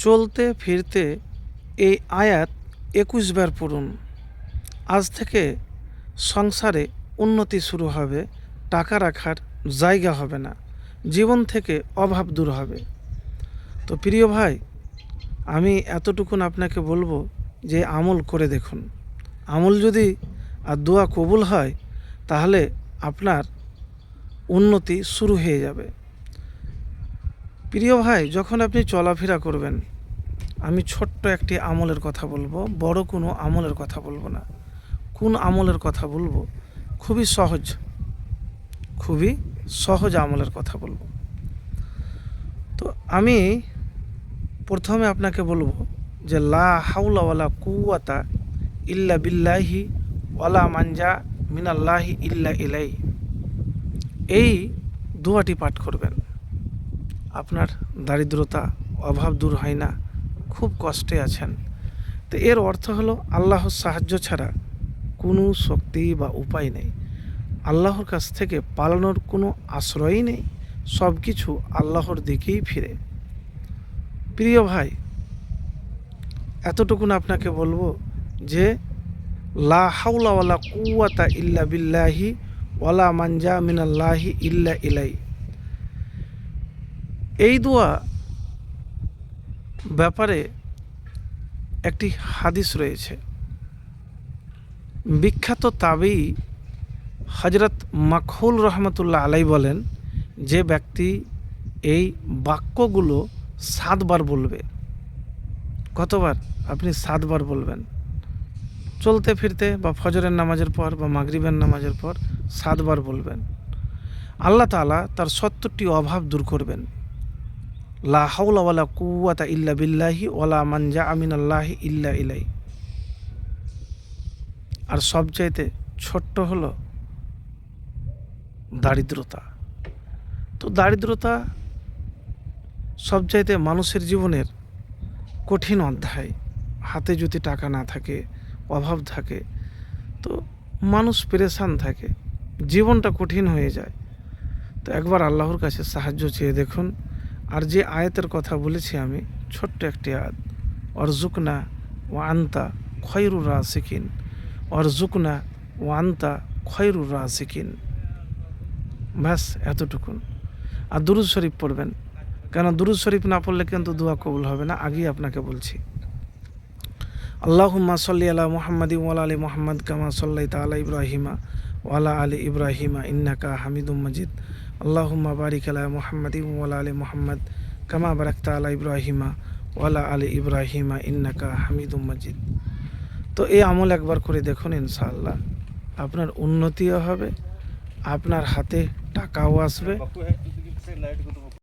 চলতে ফিরতে এই আয়াত 21 বার পড়ুন। আজ থেকে সংসারে উন্নতি শুরু হবে, টাকা রাখার জায়গা হবে না, জীবন থেকে অভাব দূর হবে। তো প্রিয় ভাই, আমি এতটুকুন আপনাকে বলবো যে আমল করে দেখুন। আমল যদি আর দোয়া কবুল হয় তাহলে আপনার উন্নতি শুরু হয়ে যাবে। প্রিয় ভাই, যখন আপনি চলাফেরা করবেন, আমি ছোট্ট একটি আমলের কথা বলবো, বড় কোনো আমলের কথা বলবো না। কোন আমলের কথা বলবো? খুবই সহজ আমলের কথা বলবো। তো আমি প্রথমে আপনাকে বলবো যে লা হাওলা ওয়ালা কুওয়াতা ইল্লা বিল্লাহি ওয়ালা মানজা মিনাল্লাহি ইল্লা ইলাই, এই দোয়াটি পাঠ করবেন। আপনার দারিদ্রতা, অভাব দূর হয় না, খুব কষ্টে আছেন, তো এর অর্থ হলো আল্লাহর সাহায্য ছাড়া কোনো শক্তি বা উপায় নেই, আল্লাহর কাছ থেকে পালানোর কোনো আশ্রয়ই নেই, সব কিছু আল্লাহর দিকেই ফিরে। প্রিয় ভাই, এতটুকুন আপনাকে বলবো যে লা হাওলা ওয়ালা কুওয়াতা ইল্লা বিল্লাহি ওয়ালা মানজা মিনাল্লাহি ইল্লা ইলাই, এই দোয়া ব্যাপারে একটি হাদিস রয়েছে। বিখ্যাত তাবেঈ হযরত মাকহুল রহমতুল্লাহ আলাই বলেন, যে ব্যক্তি এই বাক্যগুলো 7 বার বলবে। কতবার? আপনি 7 বার বলবেন। চলতে ফিরতে বা ফজরের নামাজের পর বা মাগরিবের নামাজের পর 7 বার বলবেন। আল্লাহ তাআলা তার 70টি অভাব দূর করবেন। লা হাওলা ওয়ালা কুওয়াতা ইল্লা বিল্লাহি ওয়ালা মানজা মিনাল্লাহি ইল্লা ইলাই। আর সবচাইতে ছোট্ট হলো দারিদ্রতা। তো দারিদ্রতা সবচাইতে মানুষের জীবনের কঠিন অধ্যায়। হাতে যদি টাকা না থাকে, অভাব থাকে, তো মানুষ পেরেশান থাকে, জীবনটা কঠিন হয়ে যায়। তো একবার আল্লাহর কাছে সাহায্য চেয়ে দেখুন। আর যে আয়াতের কথা বলেছি আমি, ছোট্ট একটি আয়াত, অরজুকনা ও আন্তা খয়রুর রাসিকিন, অরজুকনা ও আন্তা খয়রুর রাসিকিন, ব্যাস এতটুকুন। আর দুরূদ শরীফ পড়বেন, কেন দুরূদ শরীফ না পড়লে কিন্তু দোয়া কবুল হবে না, আগেই আপনাকে বলছি। আল্লাহুম্মা সাল্লি আলা মুহাম্মাদি ওয়ালা আলি মুহাম্মাদ কামা সাল্লাইতা আলা ইব্রাহিমা ওয়ালা আলি ইব্রাহিমা ইন্নাকা হামিদুম মাজিদ। আল্লাহুম্মা বারিক আলা মুহাম্মাদি ওয়ালা আলি মুহাম্মাদ কামা বারাকতা আলা ইব্রাহিমা ওয়ালা আলি ইব্রাহিমা ইন্নাকা হামিদুম মাজিদ। তো এই আমল একবার করে দেখুন, ইনশাআল্লাহ আপনার উন্নতিও হবে, আপনার হাতে টাকাও আসবে।